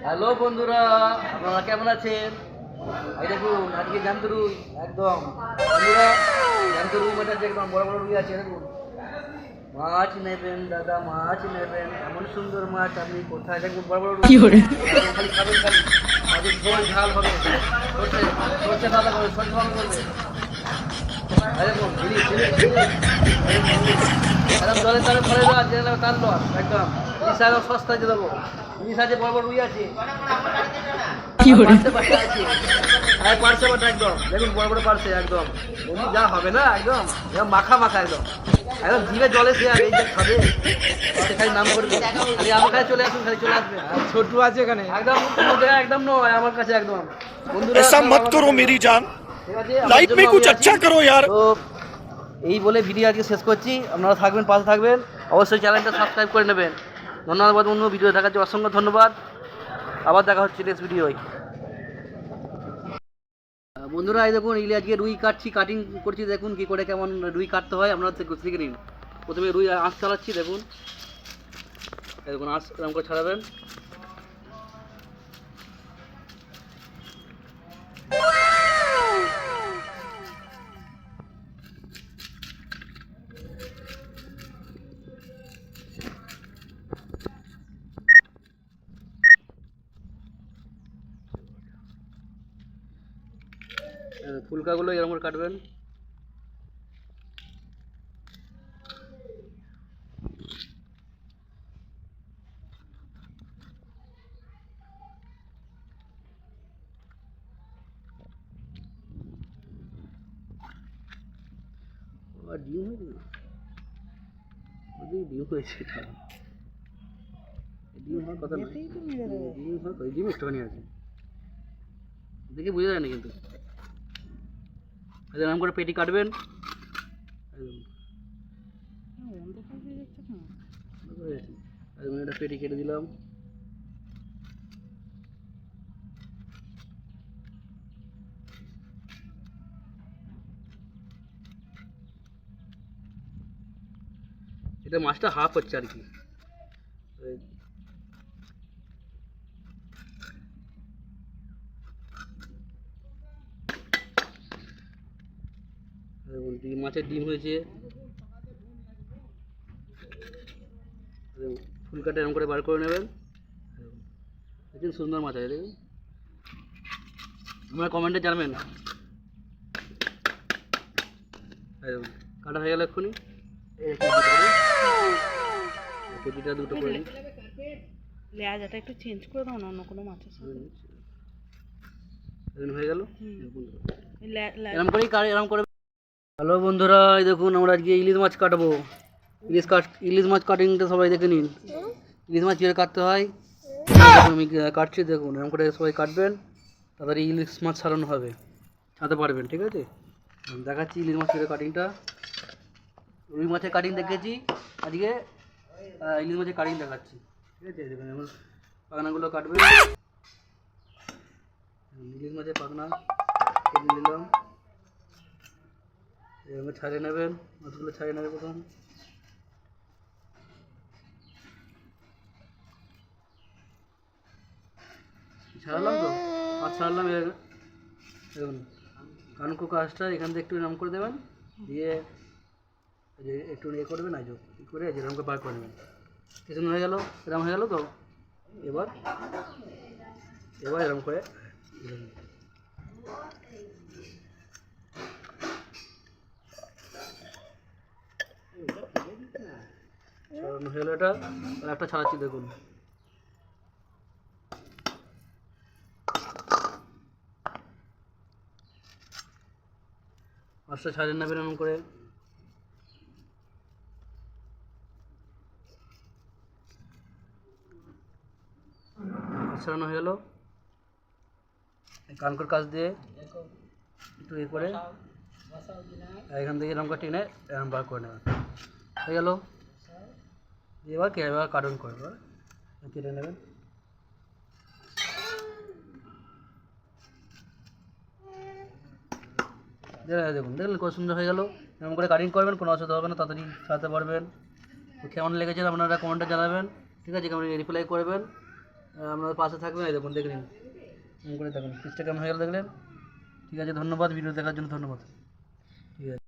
Hello বন্ধুরা, আপনারা কেমন আছেন? এই দেখুন আজকে জ্যান্ত রুই একদম বন্ধুরা, জ্যান্ত রুই মাছ আছে, একদম বড় বড় রুই আছে। দেখুন মাছ নেবেন দাদা, মাছ নেবেন, এমন সুন্দর মাছ আপনি কোথায় দেখবেন? বড় বড় রুই খালি খাবেন, খালি মাছের ঝোল ঝাল হবে, সর্ষে সর্ষে দাদা করবে, সর্ষে ভালো করবে। এই দেখুন একদম জলের তলে ফলে দেওয়া টান দেওয়া একদম ইলিশ একদম সস্তা দিয়ে দেবো। ইলিশ আছে, বড় বড় রুই আছে, পার্সে বাটা একদম দেখুন, বড় বড় পার্সে একদম যা হবে না, একদম একদম মাখা মাখা, একদম একদম জিভে জলে সে আর এই যে খাবে খালি নাম করবে, খালি আমার কাছে চলে আসুন, খালি চলে আসবে। ছোটু আছে এখানে একদম একদম নয় আমার কাছে একদম। বন্ধুরা ऐसा मत करो मेरी जान, ঠিক আছে, लाइफ में कुछ अच्छा करो यार। তো এই বলে ভিডিও আজকে শেষ করছি। আপনারা থাকবেন, পাশে থাকবেন, অবশ্যই চ্যানেলটা সাবস্ক্রাইব করে নেবেন। ধন্যবাদ বন্ধু, ভিডিও দেখার জন্য অসংখ্য ধন্যবাদ। আবার দেখা হচ্ছে নেক্সট ভিডিওয়। বন্ধুরা এই দেখুন ইলি আজকে রুই কাটছি, কাটিং করছি, দেখুন কী করে কেমন রুই কাটতে হয় আপনারা শিখে নিন। প্রথমে রুই আঁশ চালাচ্ছি, দেখুন এই দেখুন আঁশ এরকম করে ছাড়াবেন। ফুলকাগুলো এরকম করে কাটবেন। আর ডিম হয়েছে না, ডিম হয়েছে, ডিম হওয়ার কথা নয়, ডিম হওয়ার কথা, ডিম একটুখানি আছে দেখে বোঝা যায় না কিন্তু। এরকম করে পেটি কাটবেন, একটা পেটি কেটে দিলাম। এটা মাছটা হাফ হচ্ছে আর কি। মাছের ডিম হয়েছে, ফুলকাটা এরকম করে বার করে নেবেন। দেখুন সুন্দর মাছ আছে, দেখুন আপনারা কমেন্টে জানাবেন। কাটা হয়ে গেল এক্ষুনি, কেজিটা দুটো করে লেয়াজাটা একটু চেঞ্জ করে দাও না, অন্য কোনো মাছের সাথে হয়ে গেল। এরকম করেই এরকম করে। হ্যালো বন্ধুরা, এই দেখুন আমরা আজকে ইলিশ মাছ কাটবো। ইলিশ মাছ কাটিংটা সবাই দেখে নিন। ইলিশ মাছ কীভাবে কাটতে হয় আমি কাটছি, দেখুন এরকম করে সবাই কাটবেন, তাড়াতাড়ি ইলিশ মাছ ছাড়ানো হবে, ছাড়তে পারবেন। ঠিক আছে, দেখাচ্ছি ইলিশ মাছ কীভাবে কাটিংটা। রুই মাছের কাটিং দেখেছি, আজকে ইলিশ মাছের কাটিং দেখাচ্ছি। ঠিক আছে, দেখুন এবার পাখনাগুলো কাটবেন। ইলিশ মাছের পাখনা কেটে নিলাম, এভাবে ছাড়িয়ে নেবেন, মাছগুলো ছাড়িয়ে নেবে প্রথম। ছাড়ালাম তো, মাছ ছাড়ালাম। দেখুন কানকো কাজটা এখান থেকে একটু নাম করে দেবেন, দিয়ে যে একটু ইয়ে করবেন, আজ করে যেরকম করে বার করে নেবেন। কিছু হয়ে গেল, এরকম হয়ে গেল তো। এবার এরকম করে ছাড়ানো হয়ে গেল। এটা আর একটা ছাড়াচ্ছি, দেখুন মাছটা ছাড়িয়ে নেবেন এরকম করে। ছাড়ানো হয়ে গেল। কানকোর কাজ দিয়ে একটু ইয়ে করে এখান থেকে এরকম করে টেনে এরকম বার করে নেবেন, হয়ে গেল। এবার কাটুন করে কেটে নেবেন। দেখুন দেখলেন কত সুন্দর হয়ে গেল। এরকম করে কাটিং করবেন, কোনো অসুবিধা হবে না, তাড়াতাড়ি ছাড়তে পারবেন। তো কেমন লেগেছে আপনারা কমেন্টে জানাবেন। ঠিক আছে, কেমন রিপ্লাই করবেন। আপনাদের পাশে থাকবেন। এই দেখুন দেখে নিন, করে দেখুন পিসটা কেমন হয়ে গেল দেখলেন। ঠিক আছে, ধন্যবাদ ভিডিও দেখার জন্য, ধন্যবাদ। ঠিক আছে।